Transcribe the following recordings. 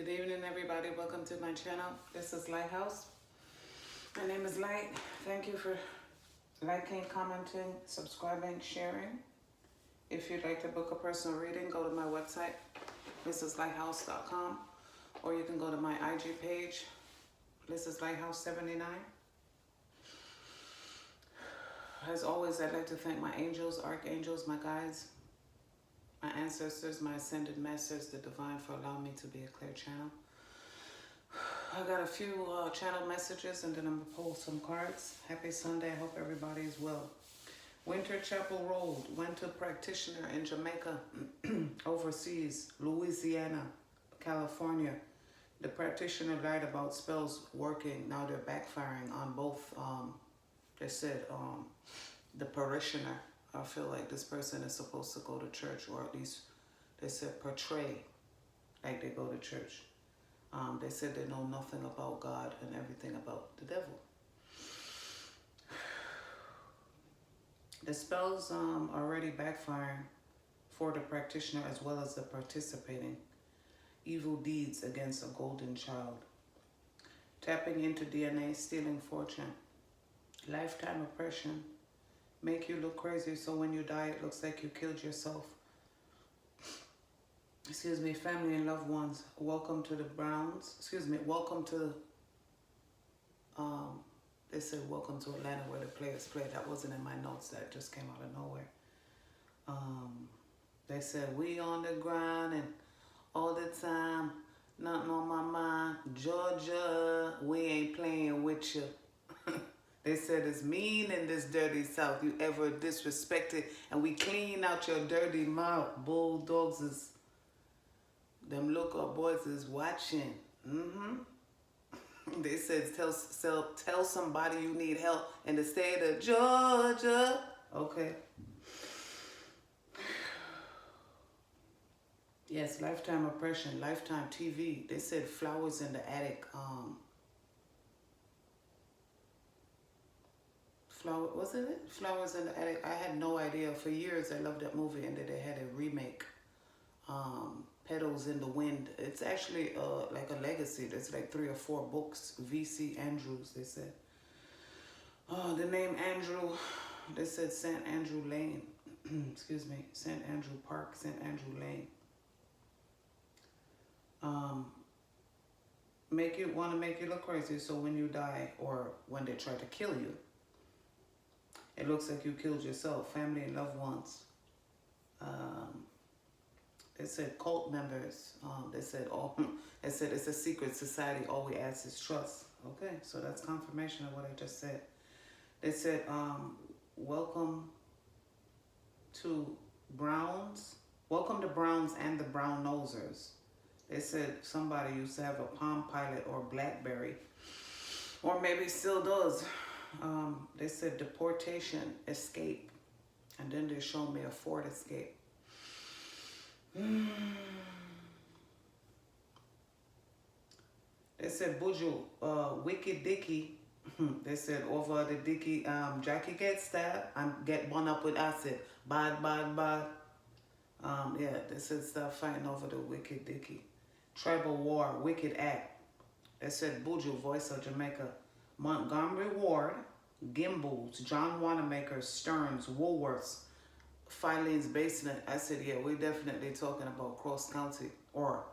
Good evening, everybody. Welcome to my channel. This is Lighthouse. My name is Light. Thank you for liking, commenting, subscribing, sharing. If you'd like to book a personal reading, go to my website, 𝂀LISSA'S.com, or you can go to my IG page, 𝂀LISSA'S79. As always, I'd like to thank my angels, archangels, my guides, my ancestors, my ascended masters, the divine, for allowing me to be a clear channel. I got a few channel messages and then I'm going to pull some cards. Happy Sunday. I hope everybody is well. Winter Chapel Road, went to practitioner in Jamaica, overseas, Louisiana, California. The practitioner lied about spells working. Now they're backfiring on both, they said, the parishioner. I feel like this person is supposed to go to church, or at least they said portray like they go to church. They said they know nothing about God and everything about the devil. The spells already backfiring for the practitioner as well as the participating. Evil deeds against a golden child. Tapping into DNA, stealing fortune. Lifetime oppression. Make you look crazy, so when you die, it looks like you killed yourself. Excuse me, family and loved ones. Welcome to the Browns. Excuse me, welcome to, they said welcome to Atlanta where the players play. That wasn't in my notes, that just came out of nowhere. They said, we on the grind and all the time, nothing on my mind. Georgia, we ain't playing with you. They said it's mean in this dirty South. You ever disrespected, and we clean out your dirty mouth. Bulldogs is, them look-up boys is watching. They said tell somebody you need help in the state of Georgia. Okay. Yes, lifetime oppression, lifetime TV. They said flowers in the attic. Wasn't it? Flowers in the Attic. I had no idea. For years, I loved that movie, and then they had a remake. Petals in the Wind. It's actually like a legacy. There's like 3 or 4 books. V.C. Andrews, they said. Oh, the name Andrew. They said St. Andrew Lane. Excuse me. St. Andrew Park. St. Andrew Lane. Make you look crazy. So when you die, or when they try to kill you, it looks like you killed yourself, family and loved ones. They said cult members. They said it's a secret society. All we ask is trust. Okay, so that's confirmation of what I just said. They said, welcome to Browns. Welcome to Browns and the Brown Nosers. They said somebody used to have a Palm Pilot or Blackberry, or maybe still does. They said deportation, escape, and then they showed me a Ford Escape. They said Buju, Wicked Dicky. They said over the Dicky, Jackie gets stabbed and get one up with acid. Bad. Yeah, they said stop fighting over the Wicked Dicky. Tribal War, Wicked Act. They said Buju, voice of Jamaica. Montgomery Ward, Gimbals, John Wanamaker, Stearns, Woolworths, Filene's Basement. I said, yeah, we're definitely talking about cross county, or,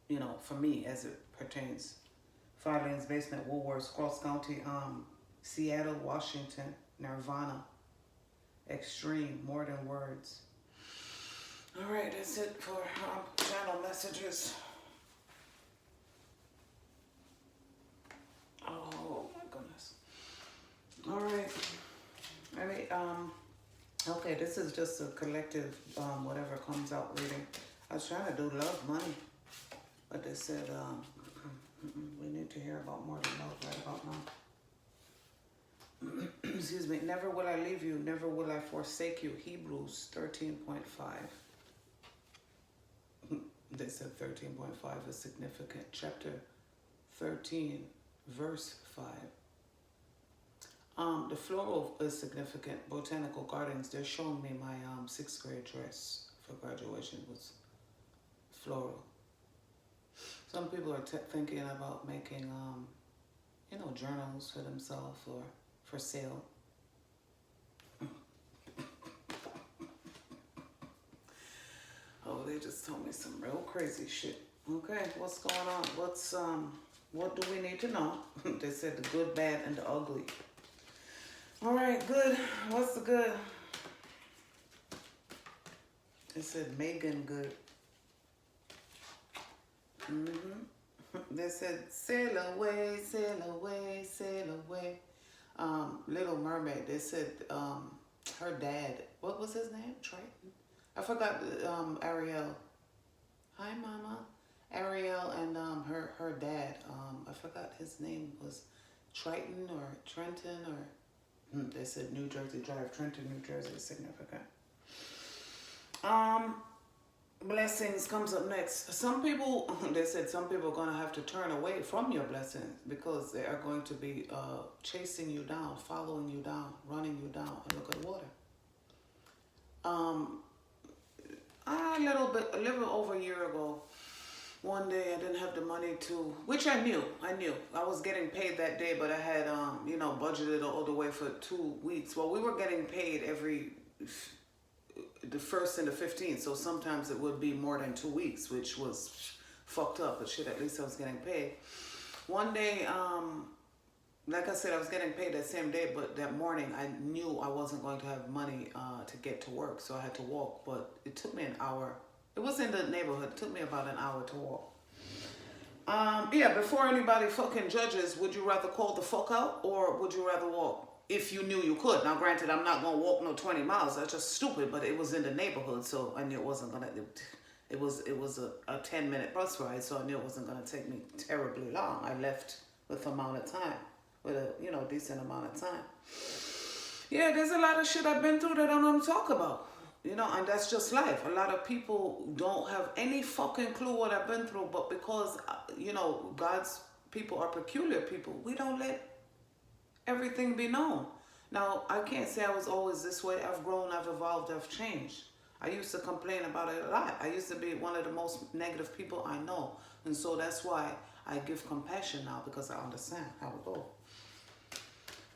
you know, for me as it pertains. Filene's Basement, Woolworths, cross county, Seattle, Washington, Nirvana, Extreme, More Than Words. All right, that's it for channel messages. Oh my goodness. All right. I mean, okay, this is just a collective, whatever comes out reading. I was trying to do love, money, but they said, we need to hear about more than love right about now. Excuse me. Never will I leave you. Never will I forsake you. Hebrews 13.5. They said 13.5 is significant. Chapter 13. Verse 5. The floral is significant. Botanical Gardens, they're showing me my 6th grade dress for graduation was floral. Some people are thinking about making, you know, journals for themselves or for sale. Oh, they just told me some real crazy shit. Okay, what's going on? What do we need to know? They said the good, bad, and the ugly. All right, good. What's the good? They said Megan good. They said sail away, sail away, sail away. Little Mermaid. They said her dad. What was his name? Triton. I forgot. Ariel. Hi, Mama. Ariel and her dad. I forgot his name was Triton or Trenton or. They said New Jersey Drive. Trenton, New Jersey is significant. Blessings comes up next. Some people, they said some people are going to have to turn away from your blessings because they are going to be chasing you down, following you down, running you down. And look at water. A little over a year ago, one day I didn't have the money to, which I knew. I was getting paid that day, but I had, you know, budgeted all the way for 2 weeks. Well, we were getting paid every the 1st and the 15th, so sometimes it would be more than 2 weeks, which was fucked up, but shit, at least I was getting paid. One day, like I said, I was getting paid that same day, but that morning I knew I wasn't going to have money to get to work, so I had to walk, but it took me an hour. It was in the neighborhood. It took me about an hour to walk. Yeah, before anybody fucking judges, would you rather call the fuck out or would you rather walk? If you knew you could. Now, granted, I'm not going to walk no 20 miles. That's just stupid, but it was in the neighborhood, so I knew it wasn't going to... It was a 10-minute bus ride, so I knew it wasn't going to take me terribly long. I left with amount of time, with a, you know, decent amount of time. Yeah, there's a lot of shit I've been through that I don't want to talk about. You know, and that's just life. A lot of people don't have any fucking clue what I've been through, but because, you know, God's people are peculiar people, we don't let everything be known. Now, I can't say I was always this way. I've grown, I've evolved, I've changed. I used to complain about it a lot. I used to be one of the most negative people I know. And so that's why I give compassion now, because I understand how it goes.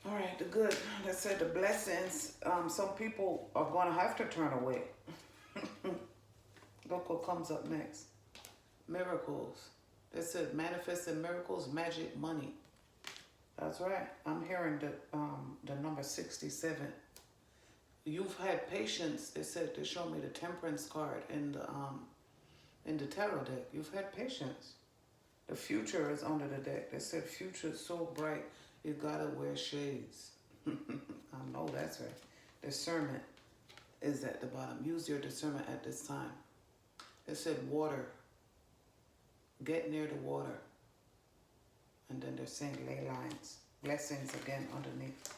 All right, the good. Let's say the blessings. Some people are going to have to turn away. Look what comes up next. Miracles. They said manifested miracles, magic, money. That's right. I'm hearing the number 67. You've had patience. They said they showed me the temperance card in the tarot deck. You've had patience. The future is under the deck. They said future is so bright you gotta wear shades. I know that's right. Discernment is at the bottom. Use your discernment at this time. They said water. Get near the water. And then they're saying ley lines. Blessings again underneath.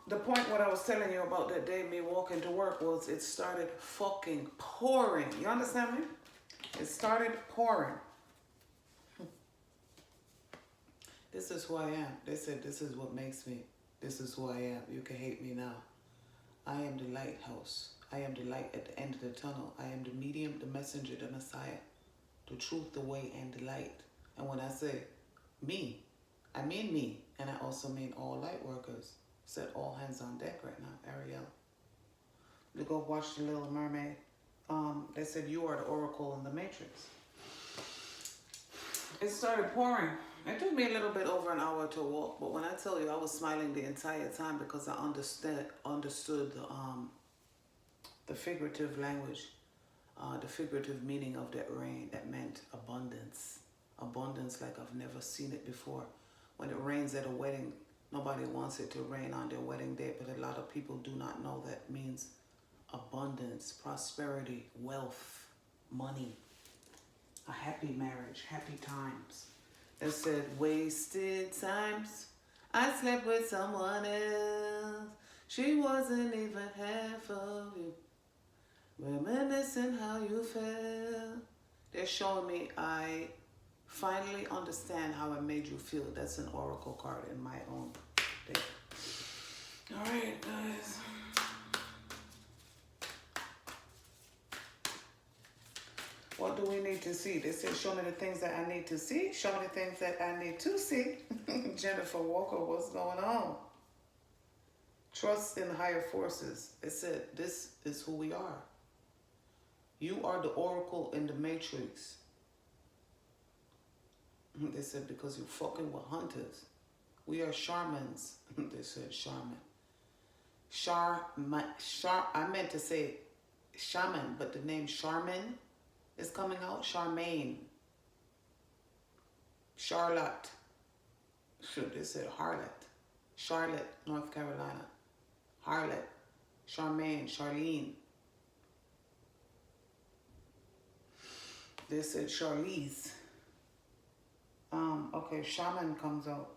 The point what I was telling you about that day, me walking to work, was it started fucking pouring. You understand me? It started pouring. This is who I am. They said this is what makes me. This is who I am. You can hate me now. I am the lighthouse. I am the light at the end of the tunnel. I am the medium, the messenger, the Messiah, the truth, the way, and the light. And when I say me, I mean me. And I also mean all light workers. Said all hands on deck right now, Ariel. You go watch The Little Mermaid. They said you are the oracle in the Matrix. It started pouring. It took me a little bit over an hour to walk, but when I tell you I was smiling the entire time because I understood the figurative language, the figurative meaning of that rain. That meant abundance. Abundance like I've never seen it before. When it rains at a wedding, nobody wants it to rain on their wedding day, but a lot of people do not know that means abundance, prosperity, wealth, money, a happy marriage, happy times. It said wasted times. I slept with someone else. She wasn't even half of you. Reminiscing how you felt. They're showing me I finally understand how I made you feel. That's an oracle card in my own deck. All right, guys. What do we need to see? They said, show me the things that I need to see. Show me the things that I need to see. Jennifer Walker, what's going on? Trust in higher forces. It said, this is who we are. You are the oracle in the matrix. They said, because you're fucking with hunters. We are shamans. They said shaman. I meant to say shaman, but the name Charmin is coming out. Charmaine. Charlotte. Shoot, they said harlot. Charlotte, North Carolina. Harlot. Charmaine. Charlene. They said Charlize. Okay, shaman comes out.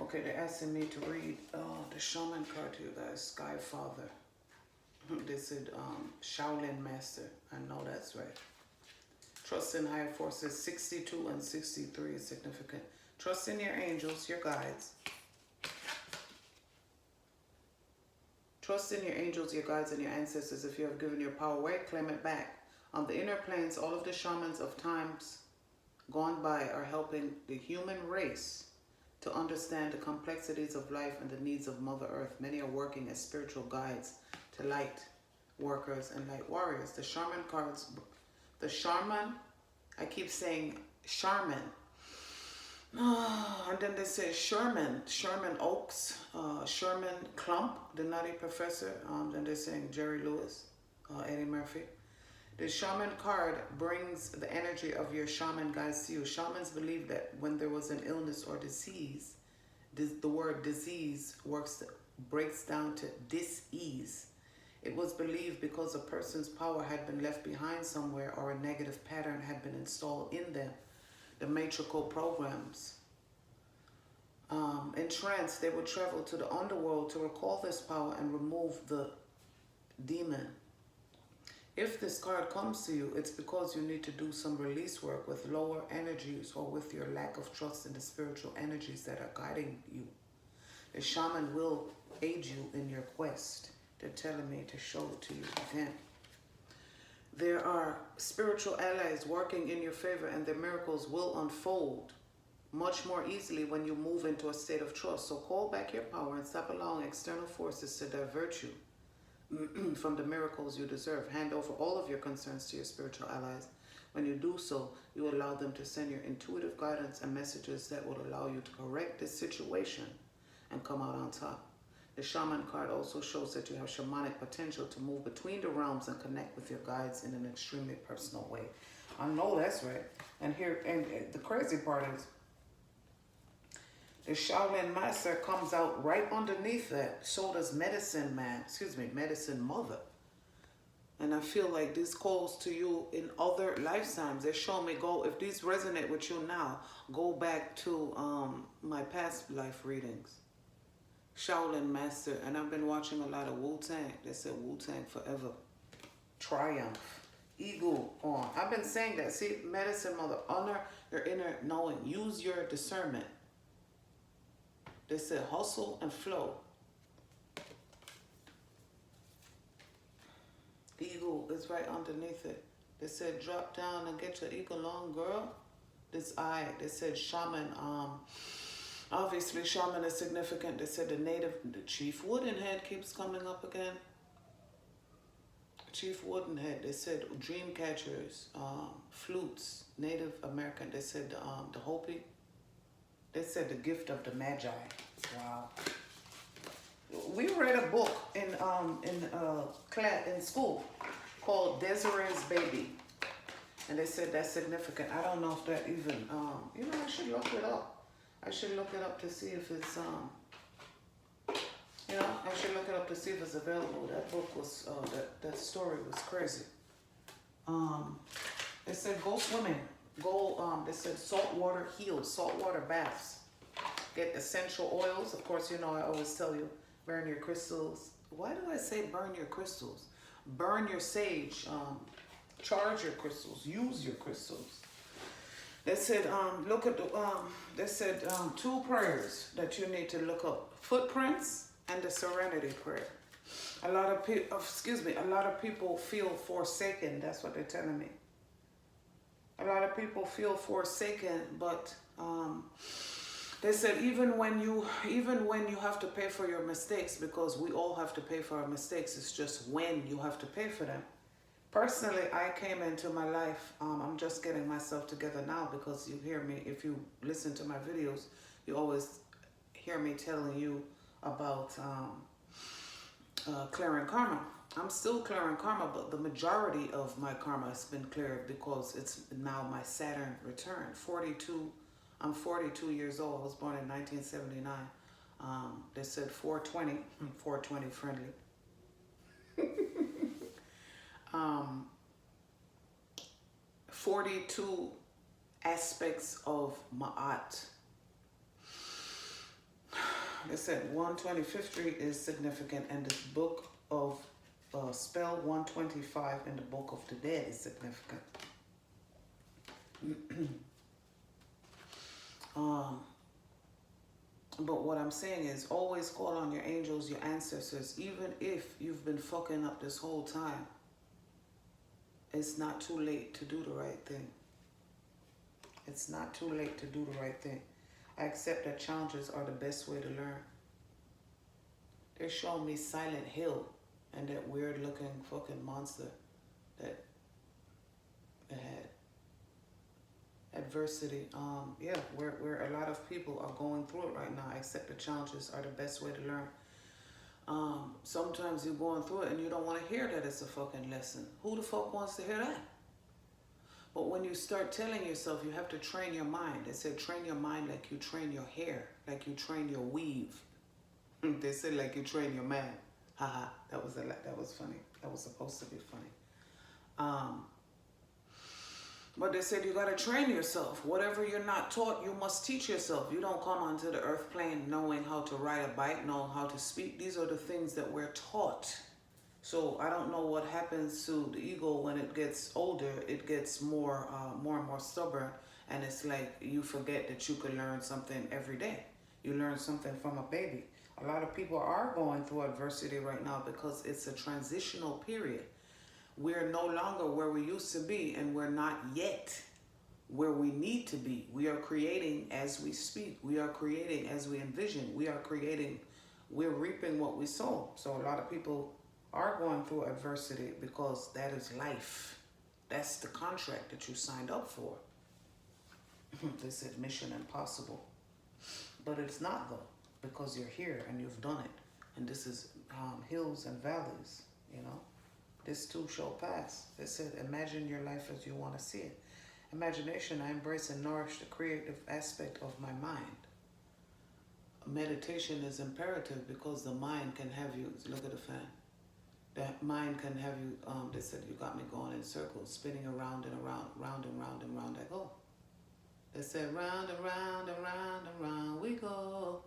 Okay, they're asking me to read the shaman card to you guys. Sky Father. They said Shaolin Master. I know that's right. Trust in higher forces. 62 and 63 is significant. Trust in your angels, your guides. Trust in your angels, your guides, and your ancestors. If you have given your power away, claim it back. On the inner planes, all of the shamans of times gone by are helping the human race to understand the complexities of life and the needs of Mother Earth. Many are working as spiritual guides to light workers and light warriors. The shaman cards, the shaman, I keep saying shaman. And then they say Sherman Oaks, Sherman Clump, the Nutty Professor. Then they're saying Jerry Lewis, Eddie Murphy. The shaman card brings the energy of your shaman guides to you. Shamans believe that when there was an illness or disease, the word disease breaks down to dis-ease. It was believed because a person's power had been left behind somewhere or a negative pattern had been installed in them. The matrical programs. In trance, they would travel to the underworld to recall this power and remove the demon. If this card comes to you, it's because you need to do some release work with lower energies or with your lack of trust in the spiritual energies that are guiding you. The shaman will aid you in your quest. They're telling me to show it to you again. There are spiritual allies working in your favor, and the miracles will unfold much more easily when you move into a state of trust. So call back your power and stop allowing external forces to divert you from the miracles you deserve. Hand over all of your concerns to your spiritual allies. When you do so, you allow them to send your intuitive guidance and messages that will allow you to correct this situation and come out on top. The shaman card also shows that you have shamanic potential to move between the realms and connect with your guides in an extremely personal way. I know that's right. And the crazy part is, the Shaolin Master comes out right underneath that. So does Medicine Mother. And I feel like this calls to you in other lifetimes. They show me if these resonate with you now, go back to my past life readings. Shaolin Master. And I've been watching a lot of Wu-Tang. They said Wu-Tang forever. Triumph. Eagle on. I've been saying that. See, Medicine Mother, honor your inner knowing. Use your discernment. They said hustle and flow. Eagle is right underneath it. They said drop down and get your eagle on, girl. This eye. They said shaman. Obviously shaman is significant. They said the Chief Woodenhead keeps coming up again. Chief Woodenhead. They said dream catchers, flutes, Native American. They said the Hopi. They said the gift of the Magi. Wow. We read a book in school called Desiree's Baby. And they said that's significant. I don't know if that even, I should look it up. I should look it up to see if it's, I should look it up to see if it's available. That book was, that story was crazy. They said go swimming. They said saltwater heals, saltwater baths. Get essential oils. Of course, I always tell you, burn your crystals. Why do I say burn your crystals? Burn your sage. Charge your crystals. Use your crystals. They said, two prayers that you need to look up. Footprints and the Serenity Prayer. A lot of people feel forsaken. That's what they're telling me. A lot of people feel forsaken, but they said even when you have to pay for your mistakes, because we all have to pay for our mistakes, it's just when you have to pay for them. Personally, I came into my life, I'm just getting myself together now, because you hear me, if you listen to my videos, you always hear me telling you about clearing karma. I'm still clearing karma, but the majority of my karma has been cleared because it's now my Saturn return. I'm 42 years old. I was born in 1979. They said 420, 420 friendly. 42 aspects of Ma'at. They said 125th Street is significant, and this book of spell 125 in the Book of the Dead is significant. But what I'm saying is always call on your angels, your ancestors, even if you've been fucking up this whole time. It's not too late to do the right thing. It's not too late to do the right thing. I accept that challenges are the best way to learn. They're showing me Silent Hill and that weird looking fucking monster that had adversity. Yeah, where a lot of people are going through it right now. I accept that challenges are the best way to learn. Sometimes you're going through it and you don't want to hear that it's a fucking lesson. Who the fuck wants to hear that? But when you start telling yourself, you have to train your mind. They said train your mind like you train your hair, like you train your weave. They said like you train your man. Haha, that was funny. That was supposed to be funny. But they said you gotta train yourself. Whatever you're not taught, you must teach yourself. You don't come onto the earth plane knowing how to ride a bike, knowing how to speak. These are the things that we're taught. So I don't know what happens to the ego when it gets older. It gets more and more stubborn, and it's like you forget that you can learn something every day. You learn something from a baby. A lot of people are going through adversity right now because it's a transitional period. We're no longer where we used to be, and we're not yet where we need to be. We are creating as we speak. We are creating as we envision. We're reaping what we sow. So a lot of people are going through adversity because that is life. That's the contract that you signed up for. They said mission impossible. But it's not though, because you're here and you've done it. And this is hills and valleys, you know. This too shall pass. They said, imagine your life as you want to see it. Imagination, I embrace and nourish the creative aspect of my mind. Meditation is imperative because the mind can have you, look at the fan. The mind can have you, they said, you got me going in circles, spinning around and around, round and round and round I go. They said, round and round and round and round we go.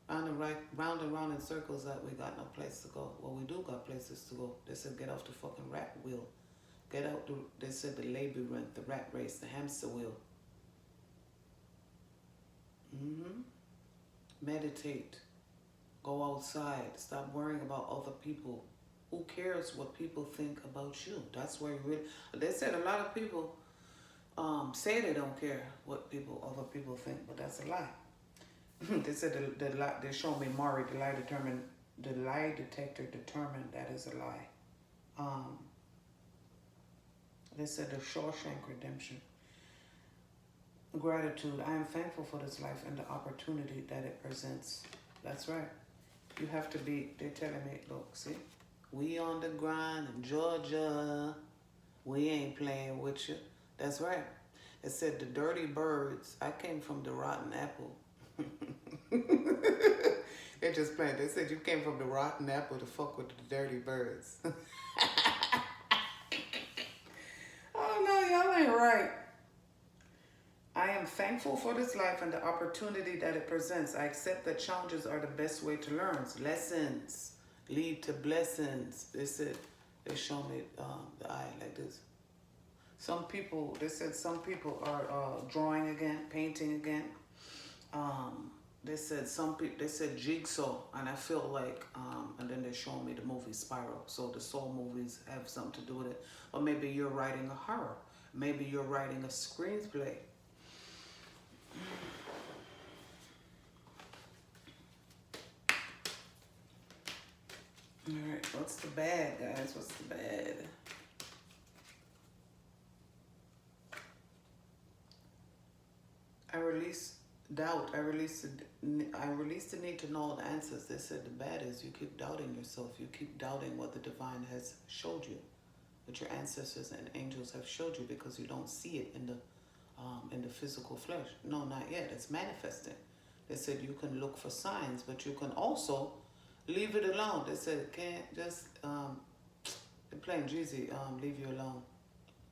Round and round in circles that we got no place to go. Well, we do got places to go. They said get off the fucking rat wheel. Get out they said the labyrinth, the rat race, the hamster wheel. Meditate. Go outside. Stop worrying about other people. Who cares what people think about you? That's where you really... They said a lot of people say they don't care what other people think, but that's a lie. They said they showed me Mari, the lie detector determined that is a lie. They said the Shawshank Redemption. Gratitude. I am thankful for this life and the opportunity that it presents. That's right. You have to be, they're telling me, look, see, we on the grind in Georgia. We ain't playing with you. That's right. It said the dirty birds. I came from the rotten apple. They're just playing. They said you came from the rotten apple to fuck with the dirty birds. Oh no, y'all ain't right. I am thankful for this life and the opportunity that it presents. I accept that challenges are the best way to learn. Lessons lead to blessings. They said, they show me the eye like this. Some people, they said some people are drawing again, painting again. They said some people, they said Jigsaw, and I feel like, and then they're showing me the movie Spiral. So the Saw movies have something to do with it. Or maybe you're writing a horror. Maybe you're writing a screenplay. All right, what's the bad, guys? What's the bad? I release doubt. I release the need to know all the answers. They said the bad is you keep doubting yourself. You keep doubting what the divine has showed you, what your ancestors and angels have showed you, because you don't see it in the physical flesh. No, not yet. It's manifesting. They said you can look for signs, but you can also leave it alone. They said can't just they're playing Jeezy, leave you alone.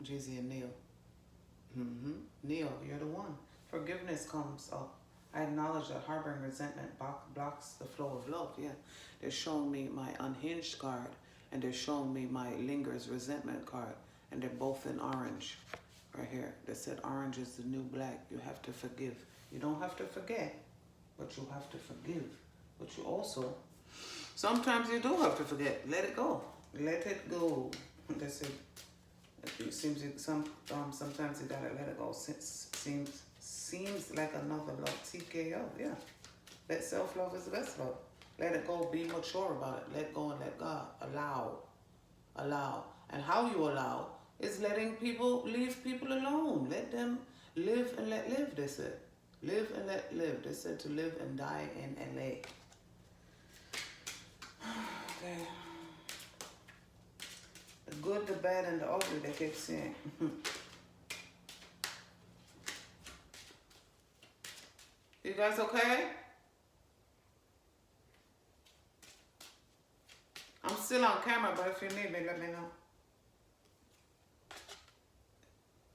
Jeezy and Neil. Neil, you're the one. Forgiveness comes up. I acknowledge that harboring resentment blocks the flow of love. Yeah. They're showing me my unhinged card, and they're showing me my lingers resentment card, and they're both in orange right here. They said orange is the new black. You have to forgive. You don't have to forget, but you have to forgive. But you also, sometimes you do have to forget. Let it go. Let it go. They said, it seems sometimes you gotta let it go. Seems like another love. TKO, yeah. Let self-love is the best love. Let it go. Be mature about it. Let go and let God. Allow. And how you allow is letting people, leave people alone. Let them live and let live, they said. Live and let live. They said to live and die in LA. Okay. The good, the bad, and the ugly, they kept saying. You guys okay? I'm still on camera, but if you need me, let me know.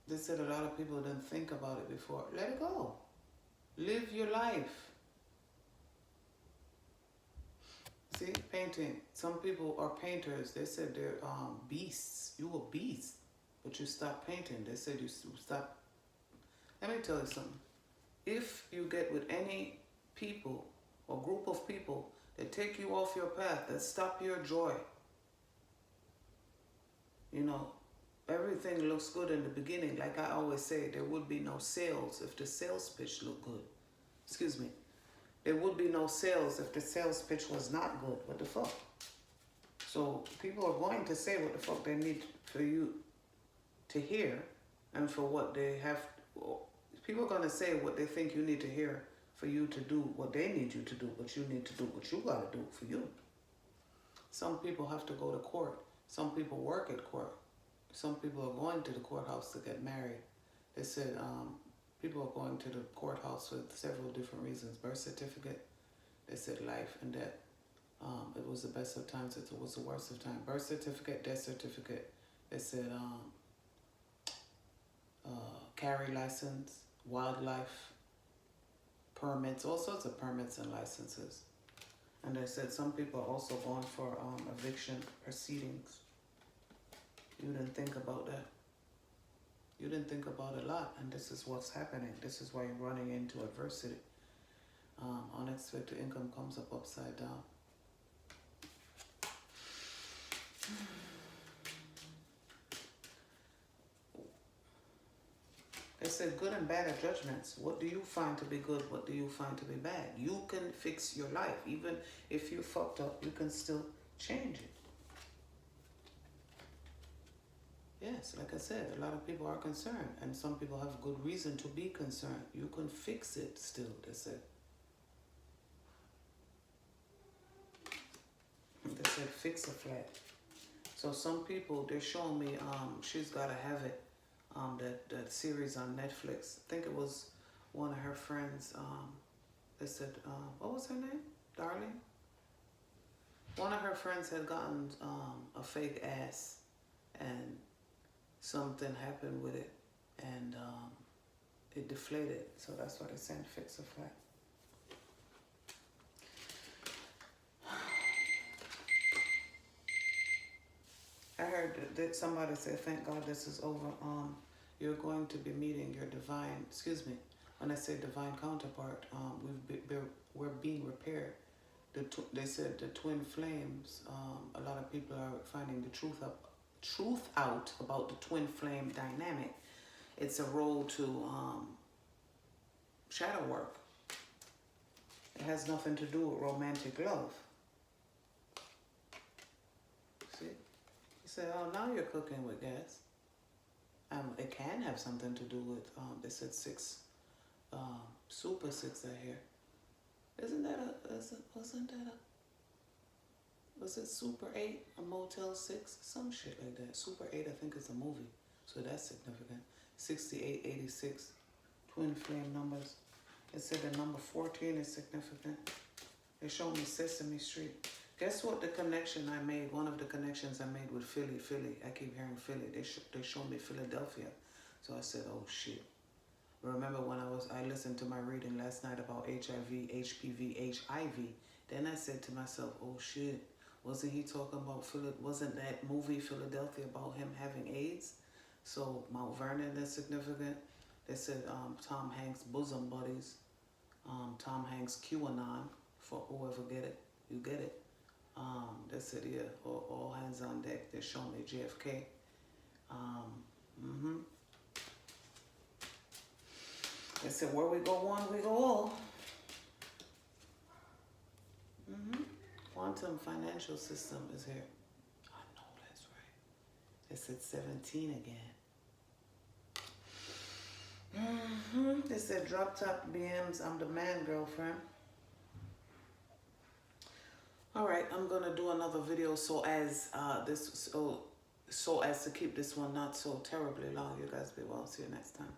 They said a lot of people didn't think about it before. Let it go. Live your life. See, painting. Some people are painters. They said they're beasts. You were beasts, but you stopped painting. They said you stopped. Let me tell you something. If you get with any people or group of people that take you off your path, that stop your joy, you know, everything looks good in the beginning. Like I always say, there would be no sales if the sales pitch looked good. Excuse me. There would be no sales if the sales pitch was not good. What the fuck? So people are going to say what the fuck they need for you to hear, and for what they have. People are going to say what they think you need to hear for you to do what they need you to do, but you need to do what you got to do for you. Some people have to go to court. Some people work at court. Some people are going to the courthouse to get married. They said people are going to the courthouse for several different reasons. Birth certificate, they said life and death. It was the best of times, it was the worst of times. Birth certificate, death certificate. They said carry license, wildlife permits, all sorts of permits and licenses. And they said some people are also going for eviction proceedings. You didn't think about that. You didn't think about a lot, and this is what's happening. This is why you're running into adversity. Unexpected income comes up upside down. They said good and bad are judgments. What do you find to be good? What do you find to be bad? You can fix your life. Even if you fucked up, you can still change it. Yes, like I said, a lot of people are concerned, and some people have good reason to be concerned. You can fix it still, they said. They said fix a flat. So some people, they're showing me, She's Gotta Have It, that series on Netflix. I think it was one of her friends. They said, what was her name? Darling? One of her friends had gotten a fake ass, and something happened with it, and it deflated. So that's why they sent fix a flat. I heard that somebody say, thank God this is over. You're going to be meeting your divine, excuse me, when I say divine counterpart, we're being repaired. They said the twin flames. A lot of people are finding the truth out about the twin flame dynamic. It's a road to shadow work. It has nothing to do with romantic love. See? He said, oh, now you're cooking with gas. It can have something to do with, they said 6, Super 6 I hear. Wasn't that was it Super 8, a Motel 6? Some shit like that. Super 8, I think, is a movie. So that's significant. 68, 86, twin flame numbers. It said the number 14 is significant. They showed me Sesame Street. Guess what the connection I made, one of the connections I made with Philly. I keep hearing Philly. They showed me Philadelphia. So I said, oh shit. Remember when I listened to my reading last night about HIV, HPV, HIV. Then I said to myself, oh shit. Wasn't he talking about wasn't that movie Philadelphia about him having AIDS? So Mount Vernon is significant. They said Tom Hanks' bosom buddies. Tom Hanks' QAnon, for whoever get it, you get it. They said, yeah, all hands on deck. They showing me JFK. They said, where we go one, we go all. Quantum financial system is here. I know, that's right. They said 17 again. They said drop top BMs, I'm the man, girlfriend. All right, I'm gonna do another video so as so as to keep this one not so terribly long. You guys be well. See you next time.